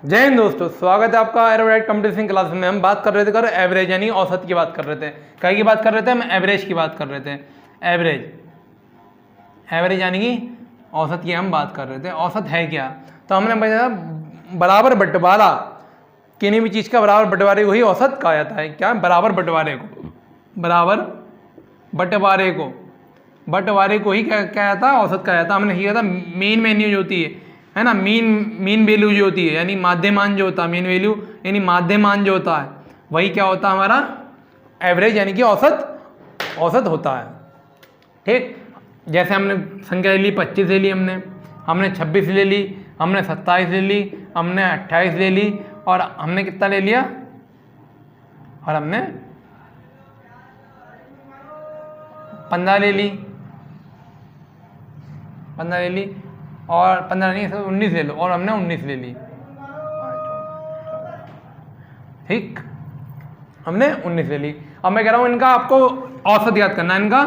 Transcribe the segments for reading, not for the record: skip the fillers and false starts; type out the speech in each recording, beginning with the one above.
जय हिंद दोस्तों, स्वागत है आपका एरोडाइट कंपटीशन क्लास में। हम बात कर रहे थे एवरेज यानी औसत की बात कर रहे थे। क्या की बात कर रहे थे? हम एवरेज की बात कर रहे थे। एवरेज यानी कि औसत की हम बात कर रहे थे। औसत है क्या? तो हमने बताया बराबर बंटवारा, किसी भी चीज़ का बराबर बंटवारे को ही औसत कहा जाता है। क्या? बराबर बंटवारे को, बराबर बंटवारे को ही क्या जाता है? औसत कहा जाता है। हमने किया था मीन वैल्यू जो होती है ना, मीन वैल्यू जो होती है यानी माध्यमान जो होता है, मीन वैल्यू यानी माध्यमान जो होता है वही क्या होता है हमारा? एवरेज यानी कि औसत होता है। ठीक, जैसे हमने संख्या ले ली 25 ले ली, हमने 26 ले ली, हमने 27 ले ली, हमने 28 ले ली और हमने कितना ले लिया? और हमने 15 ले ली, 15 ले ली और 15 नहीं 19 ले लो और हमने 19 ले ली। ठीक, हमने 19 ले ली। अब मैं कह रहा हूँ इनका आपको औसत याद करना है, इनका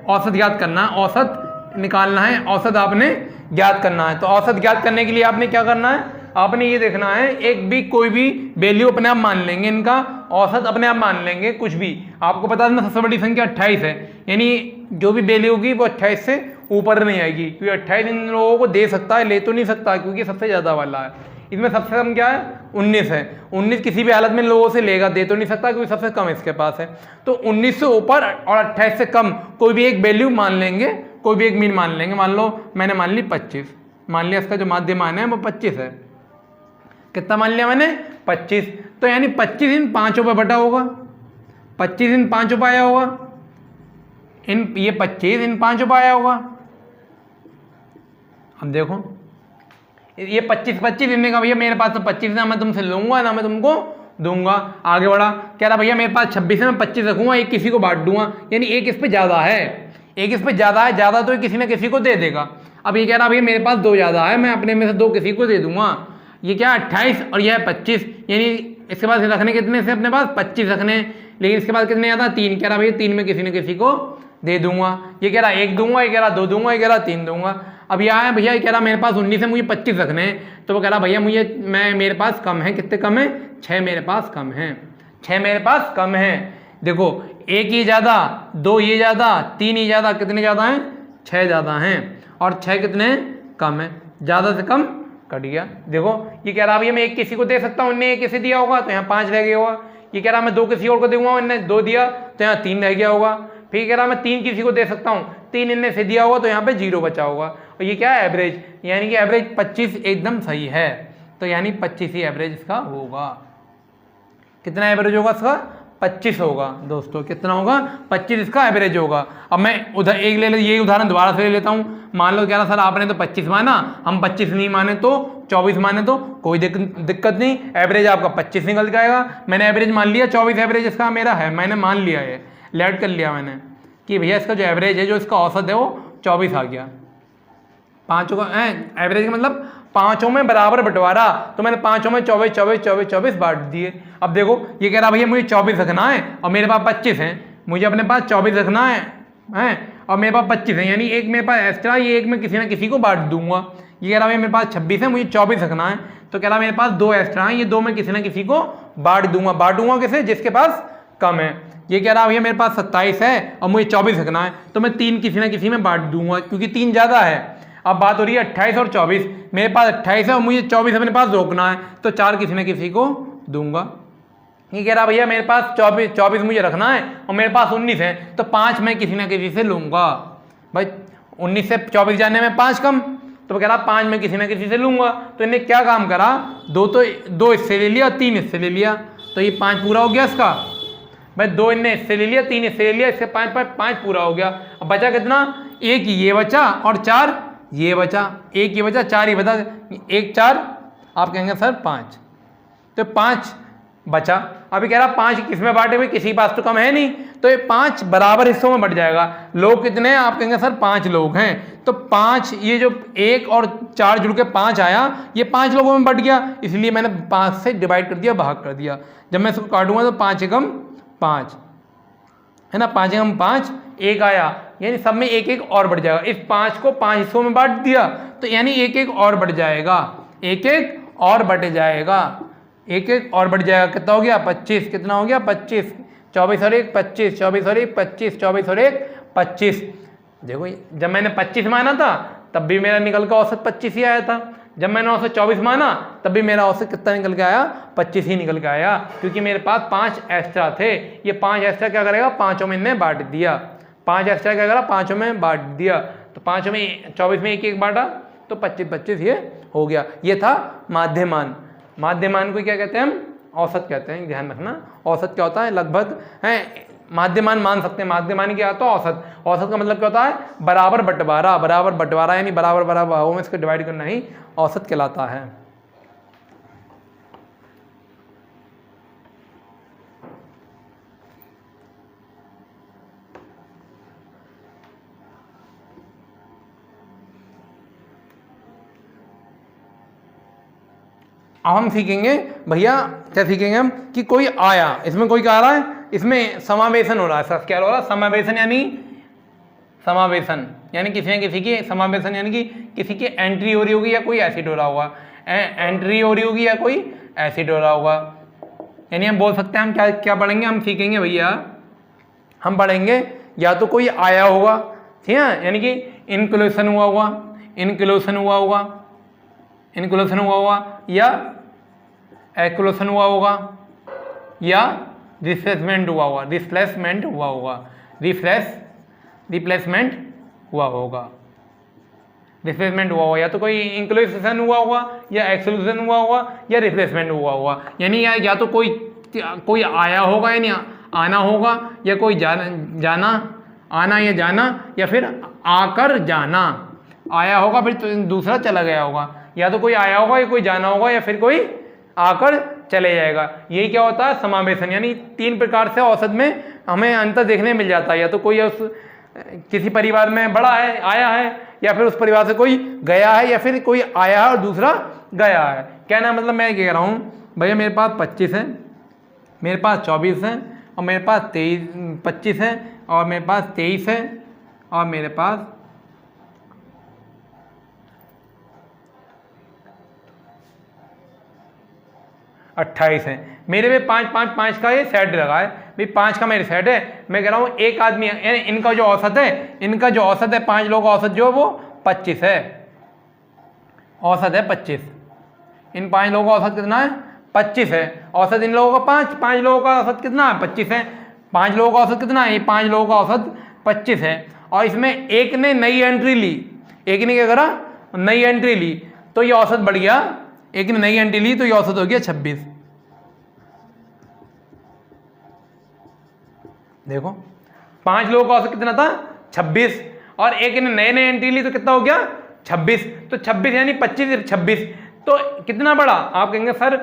औसत याद करना है, औसत निकालना है, औसत आपने ज्ञात करना है। तो औसत ज्ञात करने के लिए आपने क्या करना है? आपने ये देखना है एक भी कोई भी वैल्यू अपने आप मान लेंगे, इनका औसत अपने आप मान लेंगे। कुछ भी आपको पता है सबसे बड़ी संख्या 28 है, यानी जो भी वैल्यू होगी वो 28 से ऊपर नहीं आएगी, क्योंकि 28 इन लोगों को दे सकता है, ले तो नहीं सकता क्योंकि सबसे ज़्यादा वाला है। इसमें सबसे कम क्या है? 19 है। 19 किसी भी हालत में लोगों से लेगा, दे तो नहीं सकता क्योंकि सबसे कम इसके पास है। तो 19 से ऊपर और 28 से कम कोई भी एक वैल्यू मान लेंगे, कोई भी एक मीन मान लेंगे। मान लो मैंने मान ली 25, मान लिया इसका जो माध्यमान है वो 25 है। कितना मान लिया मैंने? 25। तो यानी 25 इन 5 पे बटा होगा, 25 इन 5 पे आया होगा, ये 25 इन 5 पे आया होगा। अब देखो ये 25 इनने का भैया मेरे पास तो 25 है, मैं तुमसे लूंगा ना मैं तुमको दूंगा। आगे बढ़ा, कह रहा भैया मेरे पास 26 है, मैं 25 रखूंगा, एक किसी को बांट दूंगा, यानी एक इस पे ज्यादा है, एक इस पे ज्यादा है, ज्यादा तो किसी ना किसी को दे देगा। अब ये कह रहा भैया मेरे पास 2 ज्यादा है, मैं अपने में से 2 किसी को दे दूंगा। ये क्या 28 और यह है 25, यानी इसके बाद रखने कितने से अपने पास? 25 रखने, लेकिन इसके बाद कितने आता? 3। कह रहा भैया 3 में किसी न किसी को दे दूंगा। ये कह रहा 1 दूंगा, ये कह रहा 2 दूंगा, ये कह रहा 3 दूंगा। अब यहाँ है भैया, ये कह रहा मेरे पास 19 है, मुझे 25 रखने हैं। तो वो कह रहा भैया मेरे पास कम है। कितने कम है? 6 मेरे पास कम है, 6 मेरे पास कम है। देखो 1 ये ज़्यादा, 2 ये ज़्यादा, 3 ये ज़्यादा, कितने ज़्यादा हैं? 6 ज़्यादा हैं और 6 कितने कम है? ज़्यादा से कम कट गया। देखो ये कह रहा भैया मैं एक किसी को दे सकता हूँ, इनने एक किसी दिया होगा तो यहाँ 5 रह गया होगा। ये कह रहा मैं 2 किसी और को दूंगा, इनने 2 दिया तो यहाँ 3 रह गया होगा। फिर कह रहा मैं 3 किसी को दे सकता हूँ, 3 इनने से दिया होगा तो यहाँ पे 0 बचा होगा। और ये क्या है? एवरेज, यानी कि एवरेज 25 एकदम सही है। तो यानी 25 ही एवरेज इसका होगा। कितना एवरेज होगा इसका? 25 होगा दोस्तों। कितना होगा? 25 इसका एवरेज होगा। अब मैं उधर एक ये उदाहरण दोबारा से ले लेता हूँ। मान लो कह रहा सर आपने तो 25 माना, हम 25 नहीं माने तो 24 माने तो कोई दिक्कत नहीं, एवरेज आपका 25 निकल जाएगा। मैंने एवरेज मान लिया 24 एवरेज इसका मेरा है, मैंने मान लिया है, लेट कर लिया मैंने कि भैया इसका जो एवरेज है, जो इसका औसत है वो 24 आ गया। 5 का एवरेज का मतलब 5 में बराबर बंटवारा, तो मैंने 5 में 24 बांट दिए। अब देखो ये कह रहा भैया मुझे 24 रखना है और मेरे पास 25 है, मुझे अपने पास 24 रखना है और मेरे पास 25 है, यानी एक मेरे पास एक्स्ट्रा, ये एक मैं किसी ना किसी को बांट दूंगा। ये कह रहा भैया मेरे पास 26 है, मुझे 24 रखना है, तो कह रहा मेरे पास 2 एक्स्ट्रा है, ये 2 मैं किसी ना किसी को बांट दूंगा। बांटूंगा किसे? जिसके पास कम है। ये कह रहा भैया मेरे पास 27 है और मुझे 24 रखना है, तो मैं 3 किसी ना किसी में बांट दूंगा क्योंकि 3 ज़्यादा है। अब बात हो रही है 28 और 24, मेरे पास 28 है और मुझे 24 अपने पास रोकना है, तो 4 किसी न किसी को दूंगा। ये कह रहा भैया मेरे पास 24 मुझे रखना है और मेरे पास 19 है, तो 5 मैं किसी न किसी से लूंगा। भाई 19 से 24 जाने में 5 कम, तो कह रहा 5 मैं किसी न किसी से लूंगा। तो इन्हें क्या काम करा? 2 इससे ले लिया, 3 इससे ले लिया, तो ये 5 पूरा हो गया इसका। भाई 2 इनने इससे ले लिया, 3 इससे ले लिया, इससे 5 पूरा हो गया। अब बचा कितना? 1 ये बचा और 4 ये बचा, 1 ये बचा, 4 ये बचा, 1 4 आप कहेंगे सर 5, तो 5 बचा। अभी कह रहा 5 किस में बांटे हुए? किसी पास तो कम है नहीं, तो ये 5 बराबर हिस्सों में बढ़ जाएगा। लोग कितने हैं? आप कहेंगे सर 5 लोग हैं, तो 5 ये जो 1 और 4 जुड़ के 5 आया, ये 5 लोगों में बढ़ गया, इसलिए मैंने 5 से डिवाइड कर दिया, भाग कर दिया। जब मैं इसको काटूंगा तो 5 एकम 5 है ना, 5 एकम 5, 1 आया, यानी सब में 1 और बढ़ जाएगा। इस 5 को 5 हिस्सों में बांट दिया तो यानी 1 और बढ़ जाएगा, 1 और बढ़ जाएगा, एक एक और बढ़ जाएगा। कितना हो गया 25, कितना हो गया 25, 24 और 1 25, 24 और 1 25, 24 और 1 25। देखो जब मैंने 25 माना था तब भी मेरा निकल के औसत 25 ही आया था, जब मैंने औसत 24 माना तब भी मेरा औसत कितना निकल के आया 25 ही निकल के आया, क्योंकि मेरे पास 5 एक्स्ट्रा थे। ये 5 एक्स्ट्रा क्या करेगा, पाँचों में इन्हें बांट दिया, 5 एक्स्ट्रा क्या करा, पाँचों में बांट दिया, तो पाँचों में 24 में एक एक बांटा तो 25 25 ये हो गया। ये था माध्यमान। माध्यमान को क्या कहते हैं हम, औसत कहते हैं, ध्यान रखना। औसत क्या होता है, लगभग है, माध्यमान मान सकते हैं। माध्यमान क्या होता है, औसत। औसत का मतलब क्या होता है, बराबर बंटवारा, बराबर बंटवारा यानी बराबर बराबर भागों में इसको डिवाइड करना ही औसत कहलाता है। अब हम सीखेंगे भैया, क्या सीखेंगे हम कि कोई आया, इसमें कोई क्या आ रहा है, इसमें समावेशन हो रहा है। सर क्या हो रहा है, समावेशन यानी समावेशन यानी किसी न किसी की समावेशन यानी कि किसी की एंट्री हो रही होगी या कोई एसिड हो रहा होगा, एंट्री हो रही होगी या कोई एसिड हो रहा होगा। यानी हम बोल सकते हैं, हम क्या क्या पढ़ेंगे, हम सीखेंगे भैया, हम पढ़ेंगे या तो कोई आया होगा, ठीक है, यानी कि इनक्लूशन हुआ होगा, इनक्लूशन हुआ होगा, इनक्लूशन हुआ होगा, या एक्लूशन हुआ होगा, या रिप्लेसमेंट हुआ होगा, रिप्लेसमेंट हुआ होगा, रिप्लेसमेंट हुआ होगा, रिप्लेसमेंट हुआ होगा, या तो कोई इंक्लूशन हुआ होगा, या एक्सक्लूजन हुआ होगा, या रिप्लेसमेंट हुआ होगा। यानी या तो कोई आया होगा यानी आना होगा, या कोई जाना आना या जाना, या फिर आकर जाना। आया होगा फिर तो दूसरा चला गया होगा, या तो कोई आया होगा या कोई जाना होगा, या फिर कोई आकर चले जाएगा। यही क्या होता है, समावेशन। यानी 3 प्रकार से औसत में हमें अंतर देखने मिल जाता है। या तो कोई उस किसी परिवार में बड़ा है, आया है, या फिर उस परिवार से कोई गया है, या फिर कोई आया है और दूसरा गया है। कहना मतलब मैं कह रहा हूँ भैया, मेरे पास 25 है, मेरे पास 24 है, और मेरे पास 25 है, और मेरे पास 23 है, और मेरे पास 28 है। मेरे में 5 5 5 का ये सेट लगा है भाई, 5 का मेरे सेट है। मैं कह रहा हूँ एक आदमी, यानी इनका जो औसत है, इनका जो औसत है 5 लोगों का औसत जो है वो 25 है, औसत है 25। इन 5 लोगों का औसत कितना है, 25 है। औसत इन लोगों का 5 लोगों का औसत कितना है, 25 है। 5 लोगों का औसत कितना है, ये 5 लोगों का औसत 25 है। और इसमें एक ने नई एंट्री ली, एक ने क्या करा, नई एंट्री ली, तो ये औसत बढ़ गया। एक ने नई एंट्री ली तो ये औसत हो गया 26। देखो 5 लोगों का औसत कितना था, 26, और एक ने नए नए एंट्री ली तो कितना हो गया 26। तो 26 यानी 25 26, तो कितना बड़ा, आप कहेंगे सर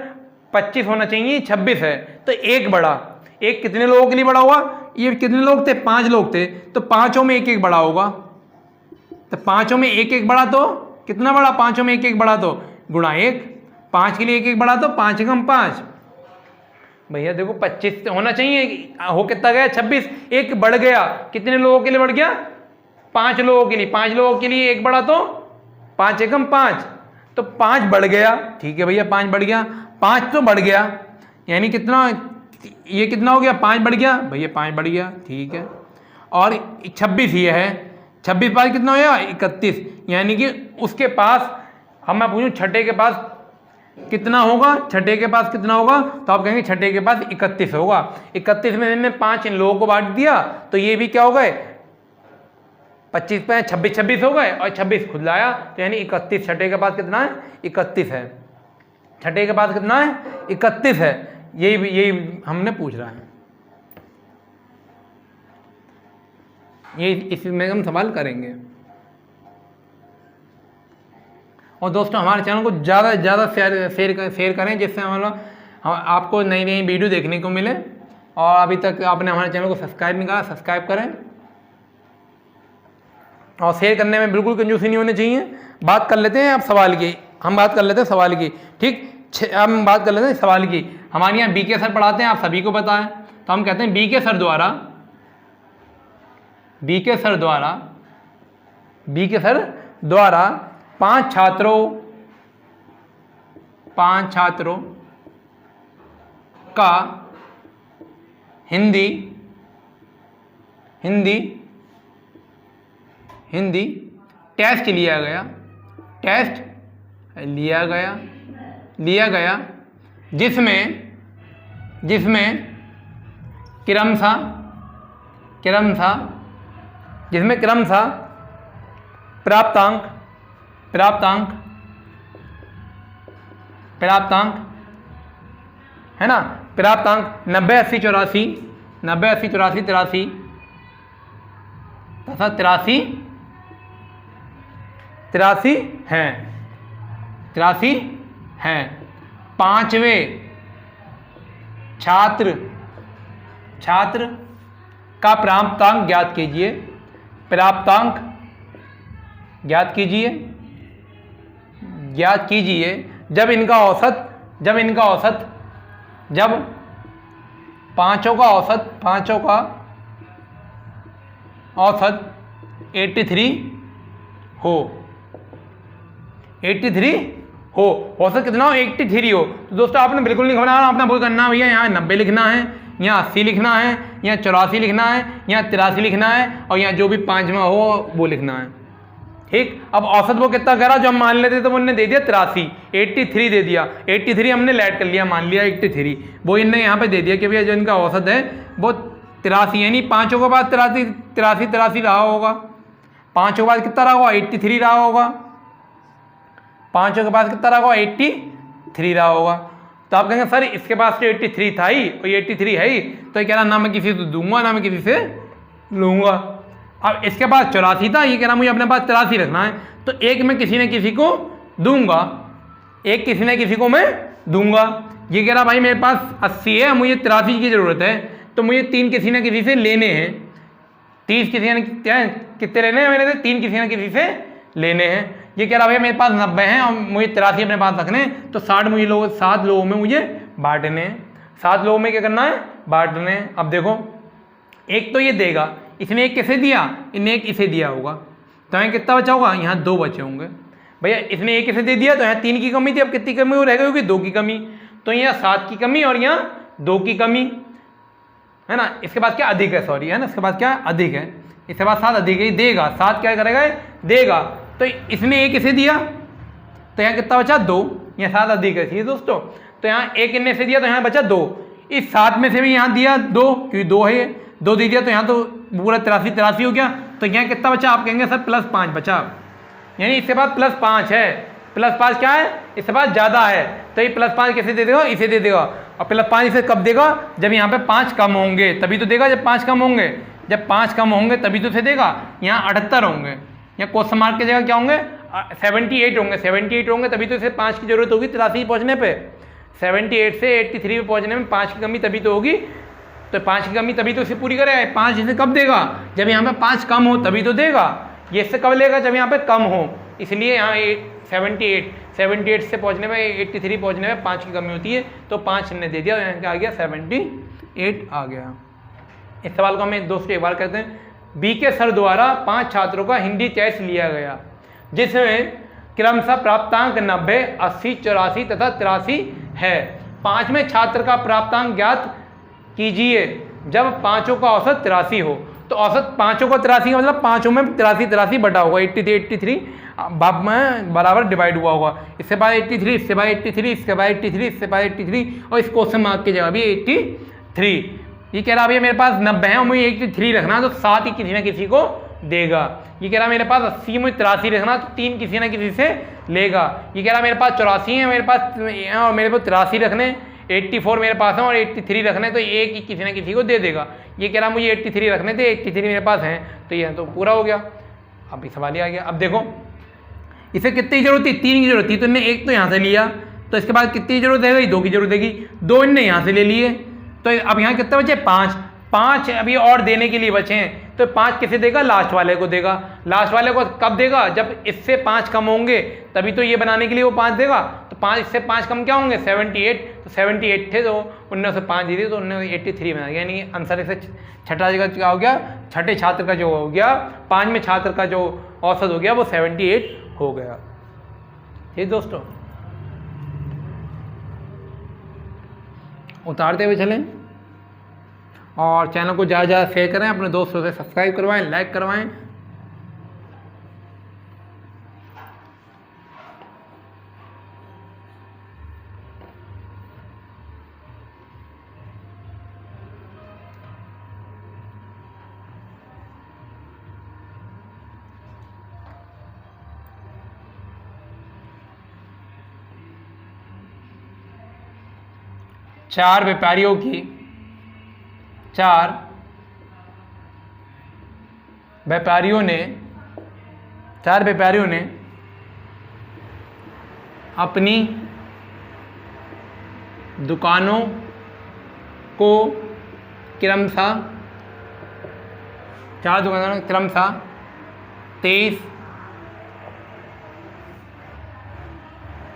25 होना चाहिए, 26 है, तो एक बड़ा। एक कितने लोगों के लिए बड़ा हुआ, ये कितने लोग थे, 5 लोग थे, तो पांचों में एक एक बड़ा होगा। तो पांचों में एक एक बड़ा तो कितना बड़ा, पांचों में एक एक बड़ा तो गुणा 1, 5 के लिए एक एक बड़ा तो 5 एकम 5। भैया देखो 25 होना चाहिए, हो कितना गया 26, एक बढ़ गया, कितने लोगों के लिए बढ़ गया, 5 लोगों के लिए। 5 लोगों के लिए एक बढ़ा तो 5 एकम 5, तो 5 बढ़ गया। ठीक है भैया 5 बढ़ गया, 5 तो बढ़ गया, यानी कितना, ये कितना हो गया, 5 बढ़ गया भैया, 5 बढ़ गया, ठीक है। और 26 ये है, 26 बाद कितना हो गया 31, यानी कि उसके पास, हम मैं पूछूं छठे के पास कितना होगा, छठे के पास कितना होगा, तो आप कहेंगे छठे के पास 31 होगा। 31 में मैंने 5 इन लोगों को बांट दिया, तो ये भी क्या हो गए, 25 पे 26 26 हो गए, और 26 खुद लाया, तो यानी 31। छठे के पास कितना है, 31 है। छठे के पास कितना है, 31 है। यही हमने पूछ रहा है, ये इसमें हम सवाल करेंगे। और दोस्तों हमारे चैनल को ज़्यादा से ज़्यादा शेयर करें, जिससे हमारा आपको नई नई वीडियो देखने को मिले। और अभी तक आपने हमारे चैनल को सब्सक्राइब नहीं करा, सब्सक्राइब करें। और शेयर करने में बिल्कुल कंजूसी नहीं होनी चाहिए। बात कर लेते हैं अब सवाल की, हम बात कर लेते हैं सवाल की, ठीक। हम बात कर लेते हैं सवाल की। हमारे यहाँ बीके सर पढ़ाते हैं, आप सभी को पता है, तो हम कहते हैं बीके सर द्वारा 5 छात्रों 5 छात्रों का हिंदी टेस्ट लिया गया जिसमें क्रमशः प्राप्तांक है ना, प्राप्तांक 90, 80, 84 तथा 83 हैं। 5वें छात्र का प्राप्तांक ज्ञात कीजिए जब पांचों का औसत 83 हो। औसत कितना हो? 83 हो। तो दोस्तों आपने बिल्कुल नहीं घबराना, आपने वो करना भैया यहाँ 90 लिखना है, यहाँ 80 लिखना है, यहाँ 84 लिखना है, यहाँ 83 लिखना है और यहाँ जो भी 5वां हो वो लिखना है। ठीक, अब औसत वो कितना करा जो हम मान लेते तो उन्होंने दे दिया 83 दे दिया, 83 हमने लेट कर लिया, मान लिया 83, वो इनने यहाँ पे दे दिया कि भैया जो इनका औसत है वो 83, यानी पाँचों के बाद 83 रहा होगा, पाँचों के बाद कितना रहा होगा? 83 रहा होगा, पाँचों के बाद कितना रहा होगा? 83 रहा होगा। तो आप कहेंगे सर इसके पास तो 83 था ही और 83 है ही, तो ये कह रहा ना मैं किसी से दूंगा ना मैं किसी से लूँगा। अब इसके पास 84 था, ये कह रहा मुझे अपने पास 83 रखना है, तो एक मैं किसी न किसी को दूंगा, एक किसी न किसी को मैं दूंगा। ये कह रहा भाई मेरे पास 80 है, मुझे 83 की ज़रूरत है, तो मुझे 3 किसी न किसी से लेने हैं, 30 किसी न कितने लेने हैं मैंने? 3 किसी न किसी से लेने हैं। ये कह रहा भाई मेरे पास 90 हैं और मुझे 83 अपने पास रखने हैं, तो 7 लोगों में मुझे बांटने हैं। 7 लोगों में क्या करना है? बांटने हैं। अब देखो एक तो ये देगा, इसने एक किसे दिया? इन्हें एक इसे दिया होगा, तो यहाँ कितना बचा होगा? यहाँ 2 बचे होंगे। भैया इसने एक इसे दे दिया तो यहाँ 3 की कमी थी, अब कितनी कमी हो रहेगा? क्योंकि 2 की कमी, तो यहाँ 7 की कमी और यहाँ 2 की कमी है ना। इसके बाद क्या अधिक है? सॉरी है ना, इसके बाद क्या अधिक है? इसके बाद 7 अधिक है, देगा 7 क्या करेगा? देगा। तो इसने एक इसे दिया तो यहाँ कितना बचा? 2, यहाँ 7 अधिक है। ठीक दोस्तों, तो यहाँ एक इन्हें से दिया तो यहाँ बचा 2, इस 7 में से भी यहाँ दिया 2 क्योंकि 2 है, 2 दे दिया तो यहाँ तो पूरा 83 हो गया। तो यहाँ कितना बचा? आप कहेंगे सर +5 बचा, यानी इसके बाद +5 है। +5 क्या है? इसके बाद ज़्यादा है, तो ये +5 कैसे दे देगा? इसे दे देगा। और +5 इसे कब देगा? जब यहाँ पे 5 कम होंगे तभी तो देगा, जब 5 कम होंगे, जब 5 कम होंगे तभी तो इसे देगा। यहाँ 78 होंगे, यहाँ क्वेश्चन मार्क की जगह क्या होंगे? 78 होंगे, 78 होंगे तभी तो इसे 5 की जरूरत होगी 83 पहुँचने पर। 78 से 83 पे पहुँचने में 5 की कमी तभी तो होगी, तो 5 की कमी तभी तो इसे पूरी करेगा। 5 इसे कब देगा? जब यहाँ पे 5 कम हो तभी तो देगा। ये इससे कब लेगा? जब यहाँ पे कम हो, इसलिए यहाँ 78 से पहुँचने में 83 पहुँचने में 5 की कमी होती है, तो 5 ने दे दिया, यहाँ क्या आ गया? 78 आ गया। इस सवाल को हमें दोस्तों एक बार करते हैं। बीके सर द्वारा 5 छात्रों का हिंदी टेस्ट लिया गया जिसमें क्रमशः प्राप्तांक 90, 80, 84 तथा 83 है। 5वें छात्र का प्राप्तांक ज्ञात कीजिए जब पाँचों का औसत 83 हो। तो औसत पाँचों का 83 का मतलब पाँचों में 83 बटा होगा, 83 बाप में बराबर डिवाइड हुआ होगा। इससे बाद 83, इससे बाद 83, इसके बाद 83, इससे बाद 83 और इस क्वेश्चन मार्क की जगह भी 83। ये कह रहा है मेरे पास 90 है और मुझे 83 रखना है, तो 7 ही किसी न किसी को देगा। ये कह रहा मेरे पास 80 मुझे 83 रखना, तो 3 किसी न किसी से लेगा। ये कह रहा मेरे पास 84 है मेरे पास और मेरे को 83 रखने, 84 मेरे पास है और 83 रखने, तो एक ही किसी न किसी को दे देगा। ये कह रहा मुझे 83 रखने थे, 83 मेरे पास हैं, तो ये तो पूरा हो गया। अब ये सवाल ही आ गया। अब देखो इसे कितनी जरूरत थी? 3 की जरूरत थी, तो इन्हें एक तो यहाँ से लिया, तो इसके बाद कितनी जरूरत है? 2 की जरूरत है, 2 इनने यहाँ से ले लिए, तो अब यहाँ कितने बचे? 5 अभी और देने के लिए बचे हैं, तो 5 किसे देगा? लास्ट वाले को देगा। लास्ट वाले को कब देगा? जब इससे 5 कम होंगे तभी तो ये बनाने के लिए वो 5 देगा। तो 5 इससे 5 कम क्या होंगे? 78, तो 78 थे तो उनने से 5 दिए तो उन्होंने 83 बना गया, यानी आंसर इससे छठा जगह क्या हो गया? छठे छात्र का जो हो गया, 5वें छात्र का जो औसत हो गया वो 78 हो गया। ठीक दोस्तों, उतारते हुए चलें और चैनल को ज़्यादा ज़्यादा शेयर करें, अपने दोस्तों से सब्सक्राइब करवाएं, लाइक करवाएं। चार व्यापारियों ने अपनी दुकानों को क्रमशः 23,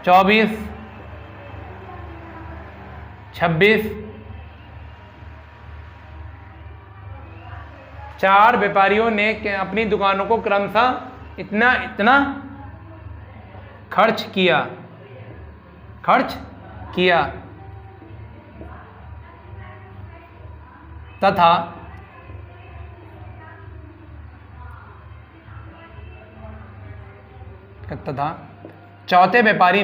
24, 26 चार व्यापारियों ने अपनी दुकानों को क्रमशः इतना खर्च किया तथा चौथे व्यापारी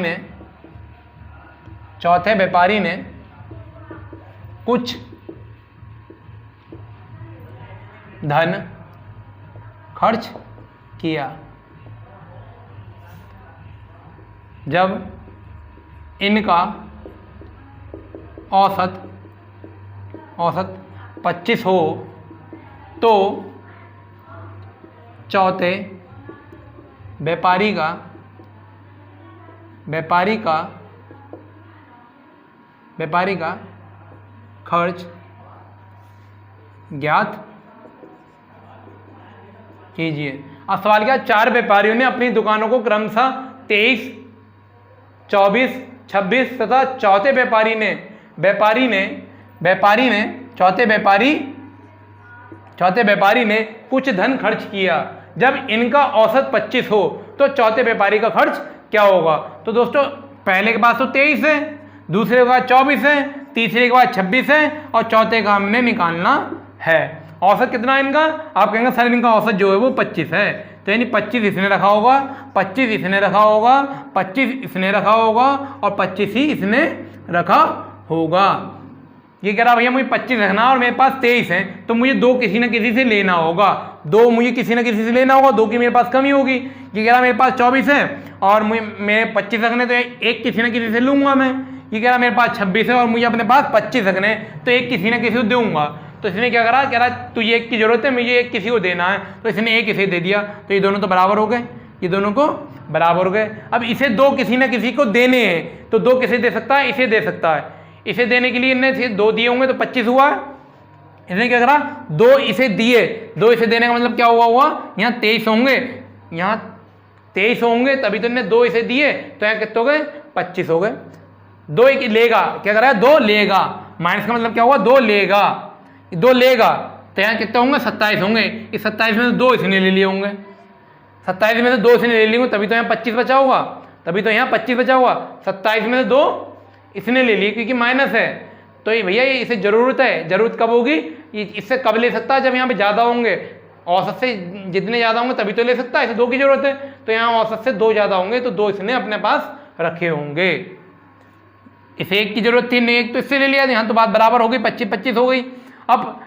ने कुछ धन खर्च किया। जब इनका औसत 25 हो तो चौथे व्यापारी का खर्च ज्ञात कीजिए। अब सवाल क्या, चार व्यापारियों ने अपनी दुकानों को क्रमशः 23, 24, 26 तथा चौथे व्यापारी ने कुछ धन खर्च किया। जब इनका औसत 25 हो तो चौथे व्यापारी का खर्च क्या होगा? तो दोस्तों पहले के पास तो 23 है, दूसरे के बाद 24 है, तीसरे के बाद 26 है और चौथे का हमने निकालना है। औसत कितना है इनका? आप कहेंगे सर इनका औसत जो है वो 25 है, तो यानी 25 इसने रखा होगा, 25 इसने रखा होगा, 25 इसने रखा होगा और 25 ही इसने रखा होगा। ये कह रहा भैया मुझे 25 रखना और मेरे पास 23 है, तो मुझे दो किसी न किसी से लेना होगा, दो मुझे किसी न किसी से लेना होगा, दो की मेरे पास कमी होगी। ये कह रहा मेरे पास 24 है और मेरे 25 रखने, तो एक किसी न किसी से लूंगा मैं। ये कह रहा मेरे पास 26 है और मुझे अपने पास 25 रखने, तो एक किसी न किसी को दूंगा। तो इसने क्या करा, कह रहा तुझे एक की जरूरत है, मुझे एक किसी को देना है, तो इसने एक इसे दे दिया, तो ये दोनों तो बराबर हो गए, ये दोनों को बराबर हो गए। अब इसे दो किसी न किसी को देने हैं, तो दो किसे दे सकता है? इसे दे सकता है। इसे देने के लिए इनने दो दिए होंगे तो 25 हुआ। इसने क्या करा, दो इसे दिए, दो इसे देने का मतलब क्या हुआ यहाँ 23 होंगे, यहाँ 23 होंगे, तभी तो इनने दो इसे दिए, तो यहाँ कितने हो गए? 25 हो गए। दो एक लेगा, क्या कर रहा है? दो लेगा, माइनस का मतलब क्या हुआ? दो लेगा, तो यहाँ कितने होंगे? 27 होंगे। इस 27 में से दो इसने ले लिए होंगे, 27 में से दो इसने ले लिए होंगे, तभी तो यहाँ 25 बचा होगा, 27 में से दो इसने ले लिए क्योंकि माइनस है। तो ये भैया ये इसे जरूरत है, जरूरत कब होगी? इससे कब ले सकता है? जब यहाँ पे ज़्यादा होंगे, औसत से जितने ज़्यादा होंगे तभी तो ले सकता है। इसे दो की जरूरत है, तो यहाँ औसत से दो ज़्यादा होंगे, तो दो इसने अपने पास रखे होंगे। इसे एक की जरूरत थी, नहीं एक तो इससे ले लिया, यहाँ तो बात बराबर हो गई, 25-25 हो गई। अब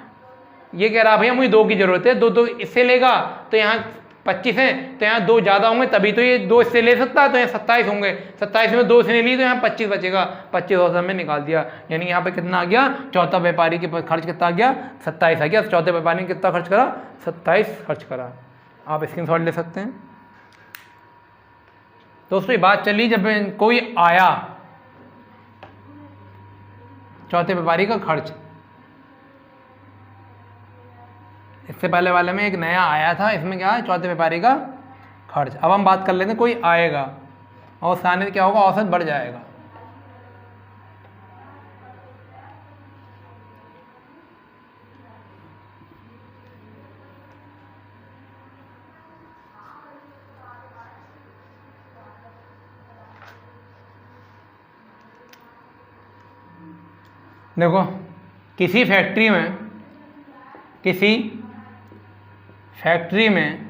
ये कह रहा भैया मुझे दो की जरूरत है, दो इससे लेगा, तो यहाँ 25 है, तो यहाँ दो ज़्यादा होंगे, तभी तो ये दो इससे ले सकता है, तो यहाँ 27 होंगे, 27 में दो इसने ली, तो यहाँ 25 बचेगा, 25 औसत में निकाल दिया। यानी यहाँ पे कितना आ गया? चौथा व्यापारी के खर्च कितना आ गया? 27 आ गया। चौथे व्यापारी ने कितना खर्च करा? 27 खर्च करा। आप स्क्रीनशॉट ले सकते हैं। दोस्तों ये बात चली जब कोई आया, चौथे व्यापारी का खर्च, इससे पहले वाले में एक नया आया था, इसमें क्या है? चौथे व्यापारी का खर्च। अब हम बात कर लेते हैं, कोई आएगा और उस आने से क्या होगा? औसत बढ़ जाएगा। देखो किसी फैक्ट्री में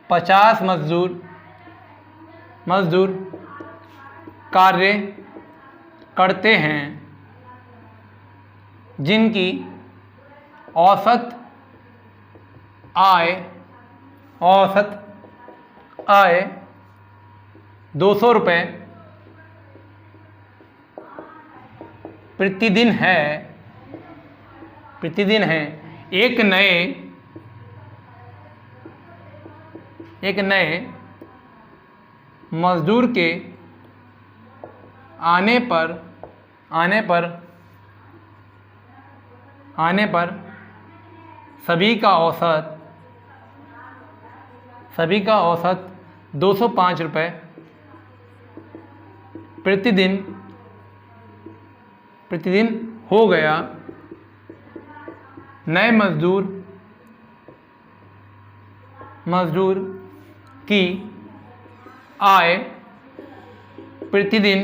50 मजदूर कार्य करते हैं जिनकी औसत आय 200 रुपये प्रतिदिन है। एक नए मजदूर के आने पर सभी का औसत 205 रुपये प्रतिदिन हो गया। नए मजदूर की आय प्रतिदिन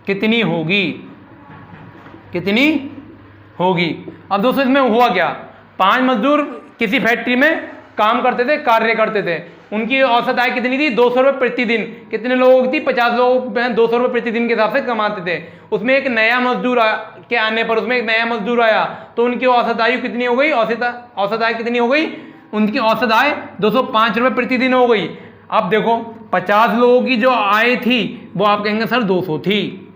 कितनी होगी। अब दोस्तों इसमें हुआ क्या, 5 मजदूर किसी फैक्ट्री में काम करते थे, कार्य करते थे, उनकी औसत आय कितनी थी, 200 रुपये प्रतिदिन। कितने लोगों की थी, 50 लोग 200 रुपये प्रतिदिन के हिसाब से कमाते थे। उसमें एक नया मजदूर के आने पर उसमें एक नया मजदूर आया तो उनकी औसत आयु कितनी हो गई, औसत आय कितनी हो गई, उनकी औसत आय 205 रुपये प्रतिदिन हो गई। अब देखो 50 लोगों की जो आय थी वो आप कहेंगे सर 200 थी,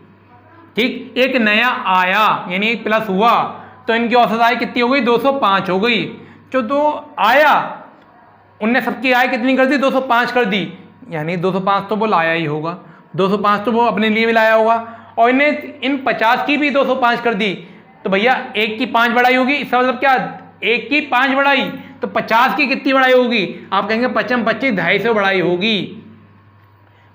ठीक, एक नया आया यानी एक प्लस हुआ तो इनकी औसत आय कितनी हो गई, 205 हो गई। जो तो आया उनने सबकी आय कितनी कर दी, 205 कर दी, यानी 205 तो वो लाया ही होगा, 205 तो वो अपने लिए भी लाया होगा, और इन्हें इन 50 की भी 205 कर दी तो भैया एक की 5 बढ़ाई होगी। इसका मतलब क्या, एक की 5 बढ़ाई तो 50 की कितनी बढ़ाई होगी, आप कहेंगे 55 25 250 बढ़ाई होगी।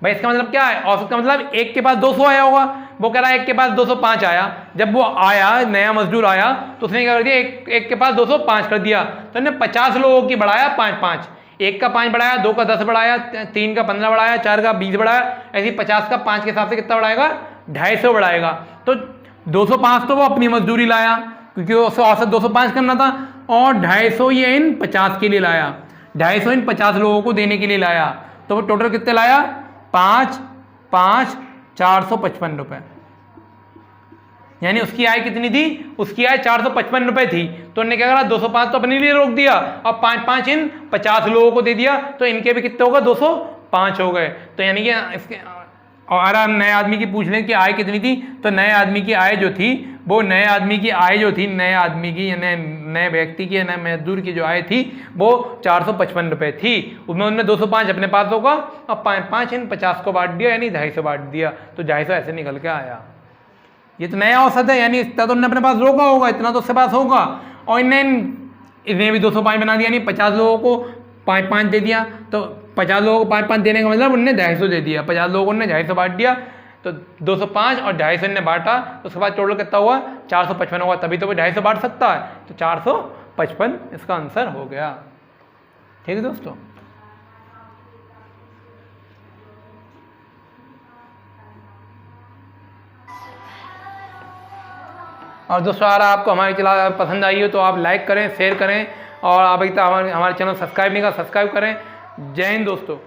भाई इसका मतलब क्या है, औसत का मतलब एक के पास 200 आया होगा, वो कह रहा है एक के पास 205 आया। जब वो आया नया मजदूर आया तो उसने क्या कर दिया, एक के पास 205 कर दिया, तो इन्हें 50 लोगों की बढ़ाया 5-5, एक का 5 बढ़ाया, 2 का 10 बढ़ाया, 3 का 15 बढ़ाया, 4 का 20 बढ़ाया, ऐसे 50 का 5 के हिसाब से कितना बढ़ाएगा, 250 बढ़ाएगा। तो 205 तो वो अपनी मजदूरी लाया क्योंकि उससे औसत 205 करना था, और 250 ये इन 50 के लिए लाया, 250 इन 50 लोगों को देने के लिए लाया, तो वो टोटल कितने लाया, 5 455 रुपये, यानी उसकी आय कितनी थी, उसकी आय 455 रुपये थी। तो उन्होंने क्या करा, 205 तो अपने लिए रोक दिया और 5-5 इन 50 लोगों को दे दिया, तो इनके भी कितने होगा, 205 हो गए। तो यानी कि इसके और हम नए आदमी की पूछ लें कि आय कितनी थी, तो नए आदमी की आय जो थी वो नए व्यक्ति की, नए मजदूर की जो आय थी वो 455 रुपये थी। उसमें उन्होंने 205 अपने पास होगा और 5-5 इन 50 को बांट दिया, यानी 250 बांट दिया, तो 250 ऐसे निकल के आया। ये तो नया औसत है, यानी इतना तो उन्होंने अपने पास रोका होगा, इतना तो उसके पास होगा, और इन्हें भी 205 बना दिया, यानी 50 लोगों को 5-5 दे दिया, तो 50 लोगों को 5-5 देने का मतलब उन्होंने 250 दे दिया, 50 लोगों को उन्होंने 250 बांट दिया, तो 205 और 250 ने बांटा, तो उसके बाद टोटल कितना हुआ, 455 हुआ, तभी तो वो 250 बांट सकता है, तो 455 इसका आंसर हो गया। ठीक है दोस्तों, और दोस्तों अगर आपको हमारी क्लास पसंद आई हो तो आप लाइक करें, शेयर करें, और आप हमारे चैनल सब्सक्राइब नहीं करें, सब्सक्राइब करें। जय हिंद दोस्तों।